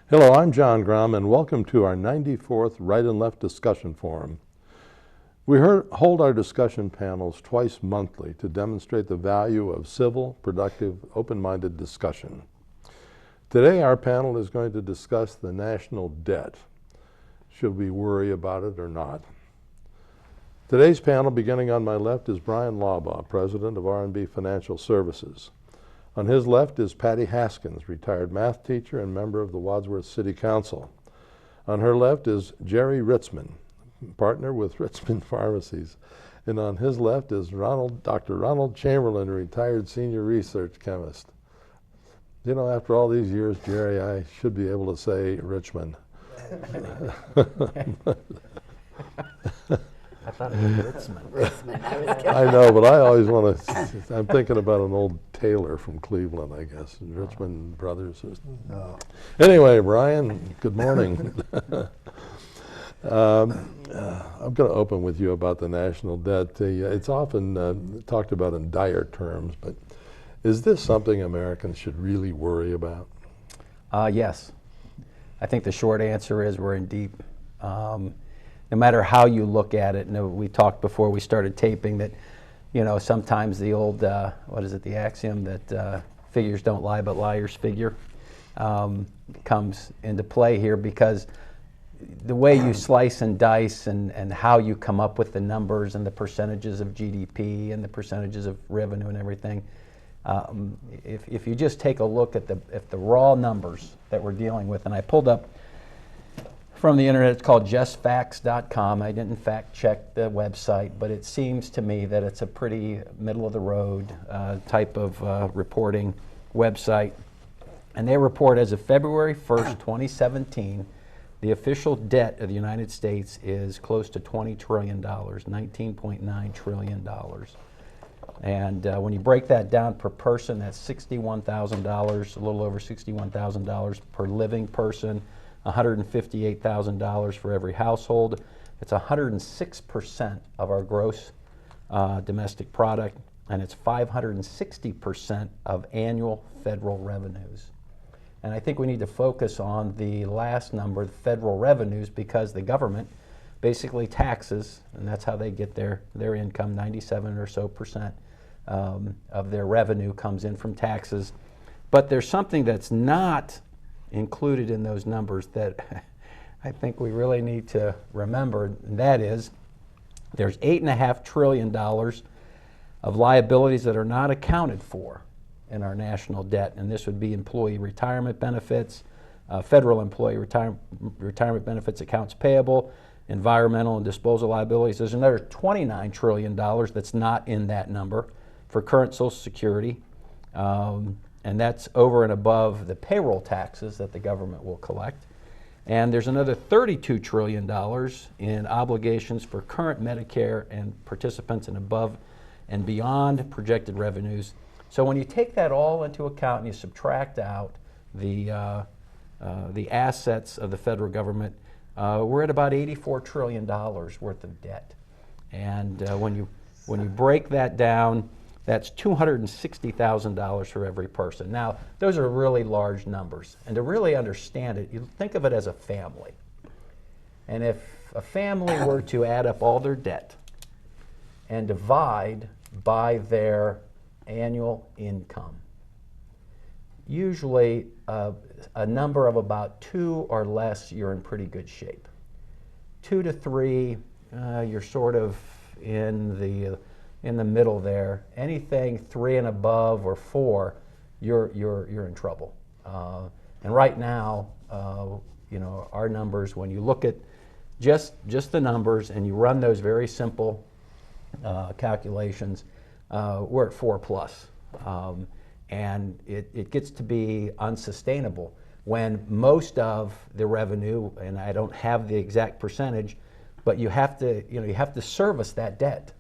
Hello, I'm John Grom, and welcome to our 94th Right and Left Discussion Forum. We hold our discussion panels twice monthly to demonstrate the value of civil, productive, open-minded discussion. Today, our panel is going to discuss the national debt. Should we worry about it or not? Today's panel, beginning on my left, is Bryan Laubaugh, president of R&B Financial Services. On his left is Patty Haskins, retired math teacher and member of the Wadsworth City Council. On her left is Jerry Ritzman, partner with Ritzman Pharmacies. And on his left is Dr. Ronald Chamberlin, retired senior research chemist. You know, after all these years, Jerry, I should be able to say Richmond. I thought it was Ritzman. Ritzman. I know, but I always want to, I'm thinking about an old tailor from Cleveland, I guess, Richmond Brothers. No. Anyway, Bryan, good morning. I'm going to open with you about the national debt. It's often talked about in dire terms, but is this something Americans should really worry about? Yes. I think the short answer is we're in deep. No matter how you look at it, and we talked before we started taping that, you know, sometimes the old, what is it, the axiom that figures don't lie but liars figure comes into play here, because the way you slice and dice and how you come up with the numbers and the percentages of GDP and the percentages of revenue and everything, if you just take a look at the raw numbers that we're dealing with, and I pulled up from the internet, it's called justfacts.com. I didn't fact check the website, but it seems to me that it's a pretty middle of the road type of reporting website. And they report as of February 1st, 2017, the official debt of the United States is close to $20 trillion, $19.9 trillion. And when you break that down per person, that's $61,000, a little over $61,000 per living person, $158,000 for every household. It's 106% of our gross domestic product, and it's 560% of annual federal revenues. And I think we need to focus on the last number, the federal revenues, because the government basically taxes, and that's how they get their income. 97 or so percent of their revenue comes in from taxes. But there's something that's not included in those numbers that I think we really need to remember, and that is there's $8.5 trillion of liabilities that are not accounted for in our national debt, and this would be employee retirement benefits, federal employee retirement benefits, accounts payable, environmental and disposal liabilities. There's another $29 trillion that's not in that number for current Social Security. And that's over and above the payroll taxes that the government will collect. And there's another $32 trillion in obligations for current Medicare and participants and above and beyond projected revenues. So when you take that all into account and you subtract out the assets of the federal government, we're at about $84 trillion worth of debt. And when you break that down, that's $260,000 for every person. Now, those are really large numbers. And to really understand it, you think of it as a family. And if a family were to add up all their debt and divide by their annual income, usually a number of about 2 or less, you're in pretty good shape. 2 to 3, you're sort of in the middle there. Anything 3 and above or 4, you're in trouble. And right now, you know, our numbers, when you look at just the numbers and you run those very simple calculations, we're at 4+. And it gets to be unsustainable when most of the revenue, and I don't have the exact percentage, but you have to service that debt.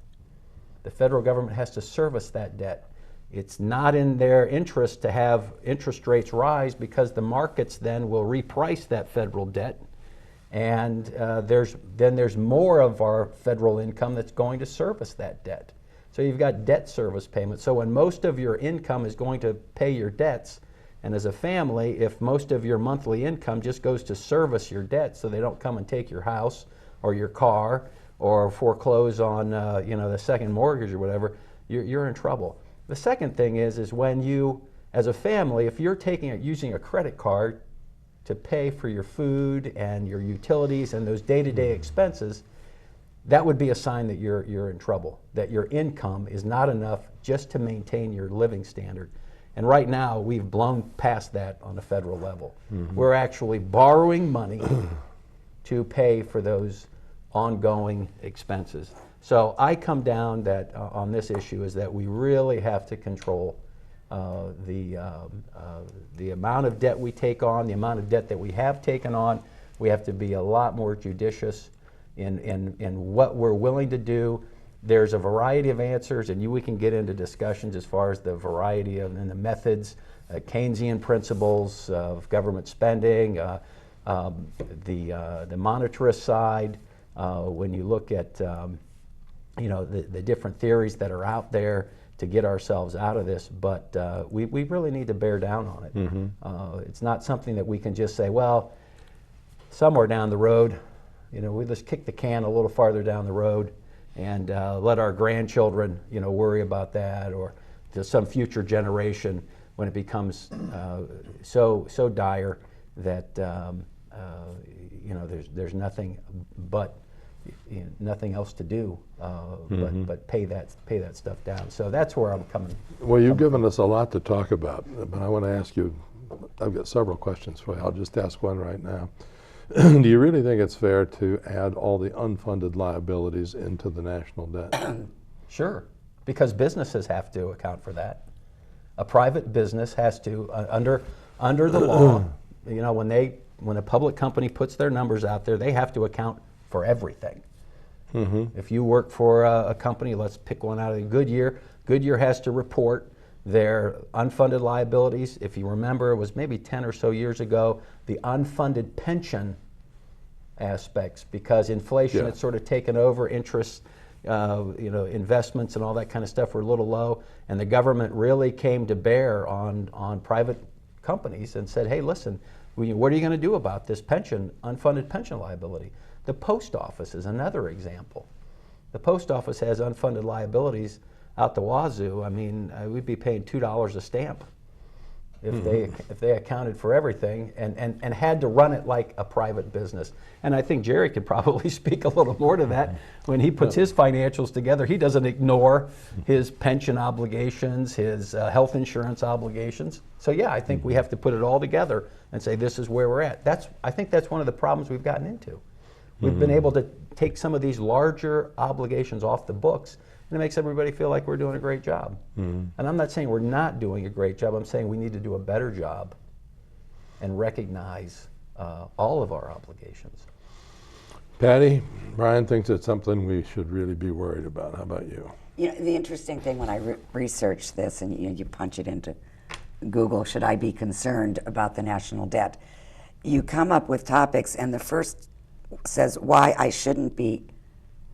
The federal government has to service that debt. It's not in their interest to have interest rates rise, because the markets then will reprice that federal debt, and there's more of our federal income that's going to service that debt. So you've got debt service payments. So when most of your income is going to pay your debts, And as a family, if most of your monthly income just goes to service your debt so they don't come and take your house or your car or foreclose on the second mortgage or whatever, you're in trouble. The second thing is when you, as a family, if you're using a credit card to pay for your food and your utilities and those day-to-day expenses, that would be a sign that you're in trouble, that your income is not enough just to maintain your living standard. And right now, we've blown past that on the federal level. We're actually borrowing money to pay for those ongoing expenses. So I come down that on this issue is that we really have to control the amount of debt we take on, the amount of debt that we have taken on. We have to be a lot more judicious in what we're willing to do. There's a variety of answers, and we can get into discussions as far as the variety of and the methods, Keynesian principles of government spending, the monetarist side. When you look at the different theories that are out there to get ourselves out of this, but we really need to bear down on it. It's not something that we can just say, well, somewhere down the road, we just kick the can a little farther down the road and let our grandchildren, worry about that, or to some future generation when it becomes so dire that there's nothing but nothing else to do but pay that stuff down. So that's where I'm coming. Well, you've given us a lot to talk about, but I want to ask you. I've got several questions for you. I'll just ask one right now. Do you really think it's fair to add all the unfunded liabilities into the national debt? Sure, because businesses have to account for that. A private business has to, under the law, when a public company puts their numbers out there, they have to account for everything. If you work for a company, let's pick one out of Goodyear. Goodyear has to report their unfunded liabilities. If you remember, it was maybe 10 or so years ago, the unfunded pension aspects, because inflation had sort of taken over, interest, investments and all that kind of stuff were a little low, and the government really came to bear on private companies and said, hey, listen, what are you going to do about this unfunded pension liability? The post office is another example. The post office has unfunded liabilities out the wazoo. I mean, we'd be paying $2 a stamp if they accounted for everything and had to run it like a private business. And I think Jerry could probably speak a little more to that. When he puts his financials together, he doesn't ignore his pension obligations, his health insurance obligations. So yeah, I think we have to put it all together and say this is where we're at. I think that's one of the problems we've gotten into. We've been able to take some of these larger obligations off the books, and it makes everybody feel like we're doing a great job. And I'm not saying we're not doing a great job. I'm saying we need to do a better job and recognize all of our obligations. Patty, Bryan thinks it's something we should really be worried about. How about you? The interesting thing when I researched this, and you punch it into Google, should I be concerned about the national debt? You come up with topics, and the first says why I shouldn't be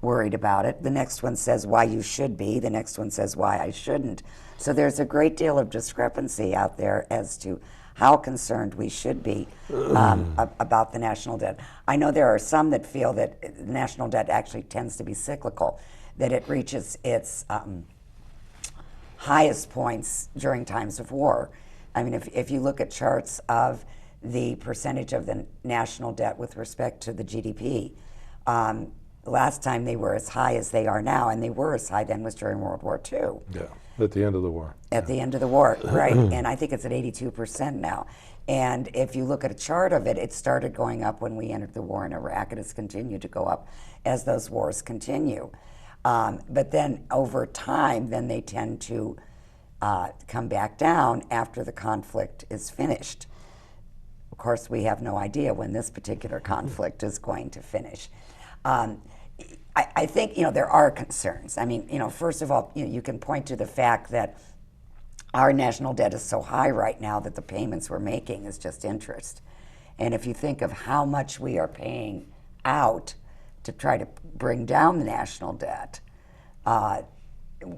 worried about it. The next one says why you should be. The next one says why I shouldn't. So there's a great deal of discrepancy out there as to how concerned we should be about the national debt. I know there are some that feel that the national debt actually tends to be cyclical, that it reaches its highest points during times of war. I mean, if you look at charts of the percentage of the national debt with respect to the GDP, last time they were as high as they are now, and they were as high then, was during World War II. Yeah, at the end of the war. At the end of the war, right. And I think it's at 82% now. And if you look at a chart of it, it started going up when we entered the war in Iraq, and it's continued to go up as those wars continue. But then over time, then they tend to come back down after the conflict is finished. Of course, we have no idea when this particular conflict is going to finish. I think there are concerns. I mean, first of all, you can point to the fact that our national debt is so high right now that the payments we're making is just interest. And if you think of how much we are paying out to try to bring down the national debt,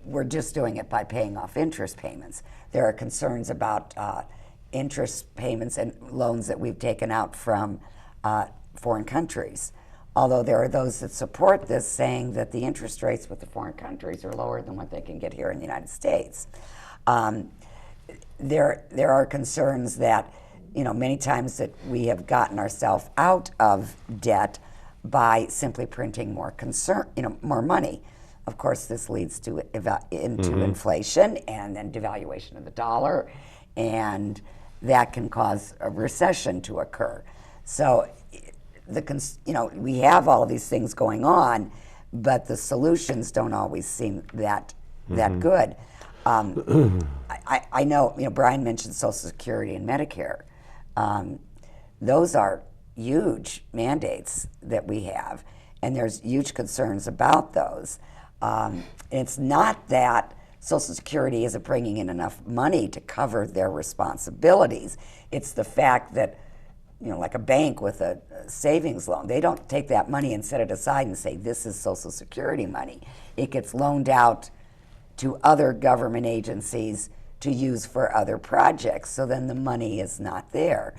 we're just doing it by paying off interest payments. There are concerns about interest payments and loans that we've taken out from foreign countries. Although there are those that support this, saying that the interest rates with the foreign countries are lower than what they can get here in the United States. There are concerns that, many times that we have gotten ourselves out of debt by simply printing more more money. Of course, this leads to inflation and then devaluation of the dollar, and that can cause a recession to occur. So, we have all of these things going on, but the solutions don't always seem that good. I know, Bryan mentioned Social Security and Medicare. Those are huge mandates that we have, and there's huge concerns about those. It's not that Social Security isn't bringing in enough money to cover their responsibilities. It's the fact that, like a bank with a savings loan, they don't take that money and set it aside and say, this is Social Security money. It gets loaned out to other government agencies to use for other projects, so then the money is not there.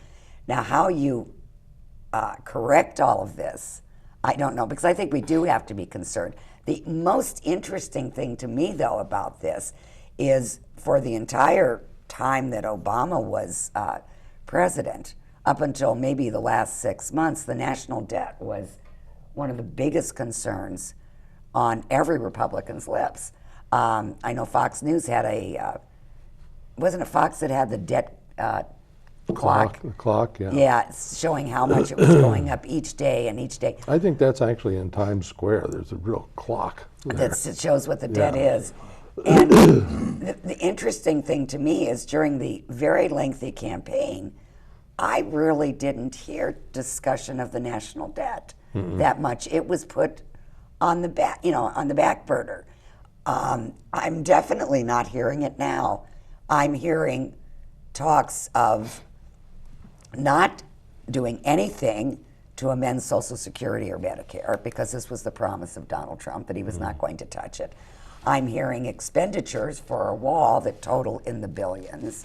Now, how you correct all of this, I don't know, because I think we do have to be concerned. The most interesting thing to me, though, about this is for the entire time that Obama was president, up until maybe the last 6 months, the national debt was one of the biggest concerns on every Republican's lips. I know Fox News had wasn't it Fox that had the debt clock? The clock, yeah. Yeah, showing how much it was going up each day and each day. I think that's actually in Times Square. There's a real clock there. That shows what the debt is. And the interesting thing to me is during the very lengthy campaign, I really didn't hear discussion of the national debt that much. It was put on the back burner. I'm definitely not hearing it now. I'm hearing talks of not doing anything to amend Social Security or Medicare, because this was the promise of Donald Trump that he was not going to touch it. I'm hearing expenditures for a wall that total in the billions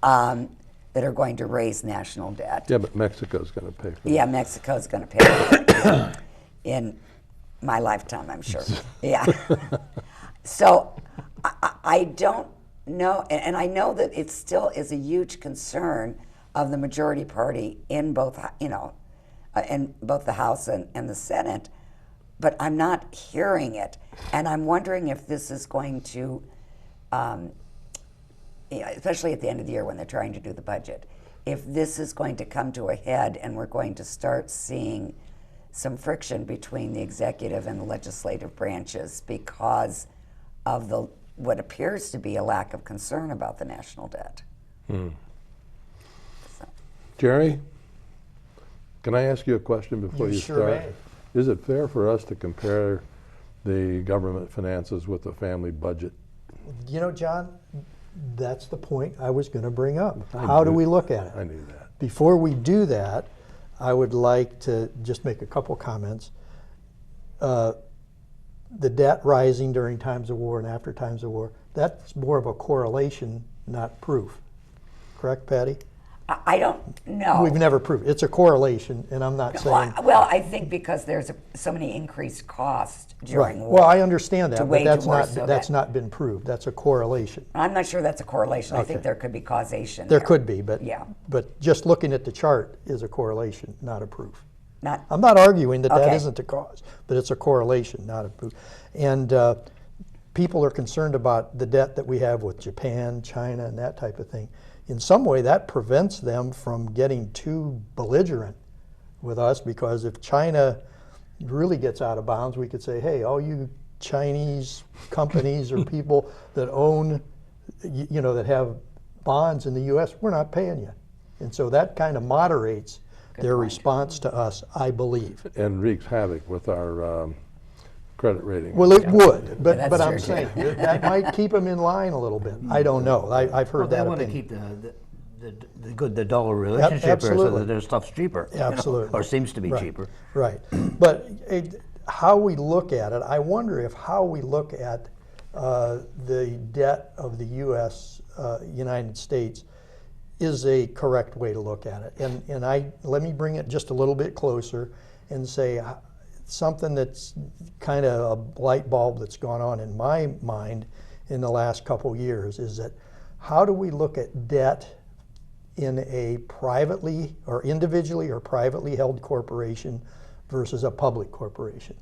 that are going to raise national debt. Yeah, but Mexico's going to pay for Yeah, that. Mexico's going to pay for it in my lifetime, I'm sure. Yeah. So I don't know, and I know that it still is a huge concern of the majority party in both, in both the House and the Senate, but I'm not hearing it, and I'm wondering if this is going to, especially at the end of the year when they're trying to do the budget, if this is going to come to a head and we're going to start seeing some friction between the executive and the legislative branches because of what appears to be a lack of concern about the national debt. So. Jerry, can I ask you a question before you sure start? may. Is it fair for us to compare the government finances with the family budget? John, that's the point I was going to bring up. I How do knew- we look at it? I knew that. Before we do that, I would like to just make a couple comments. The debt rising during times of war and after times of war, that's more of a correlation, not proof. Correct, Patty? I don't know. We've never proved. It's a correlation, and I'm not saying... Well, I think because there's so many increased costs during war. Well, I understand to that, but wage that's war, not so that's that- not been proved. That's a correlation. I'm not sure that's a correlation. I think Okay. there could be causation. There could be, but Yeah. but just looking at the chart is a correlation, not a proof. Not, I'm not arguing that that Okay. isn't a cause, but it's a correlation, not a proof. And people are concerned about the debt that we have with Japan, China, and that type of thing. In some way, that prevents them from getting too belligerent with us, because if China really gets out of bounds, we could say, hey, all you Chinese companies or people that own, that have bonds in the U.S., we're not paying you. And so that kind of moderates their point. response to us, I believe. And wreaks havoc with our credit rating. Well, it would, but that's I'm true, saying that might keep them in line a little bit. I don't know. I've heard They that want to opinion. keep the dollar relationship here so absolutely. that their stuff's cheaper. Absolutely. Or seems to be Right. cheaper. Right. But how we look at it, I wonder if how we look at the debt of the U.S., United States, is a correct way to look at it. And let me bring it just a little bit closer and say something that's kind of a light bulb that's gone on in my mind in the last couple years is that how do we look at debt in a privately or individually or privately held corporation versus a public corporation?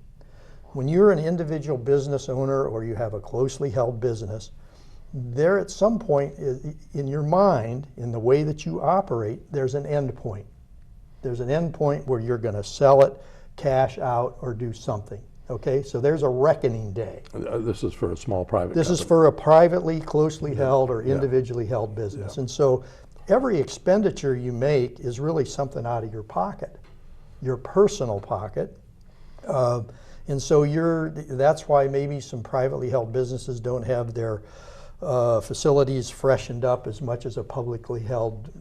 When you're an individual business owner or you have a closely held business, there at some point in your mind, in the way that you operate, there's an end point. There's an end point where you're going to sell it, cash out, or do something. Okay, so there's a reckoning day. This is for a small private This is company. for a privately, closely held, or individually held business. And so every expenditure you make is really something out of your pocket, your personal pocket. And so that's why maybe some privately held businesses don't have their facilities freshened up as much as a publicly held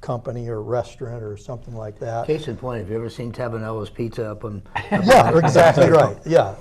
company or restaurant or something like that. Case in point, have you ever seen Tabanella's Pizza up on? Yeah, exactly right. Yeah.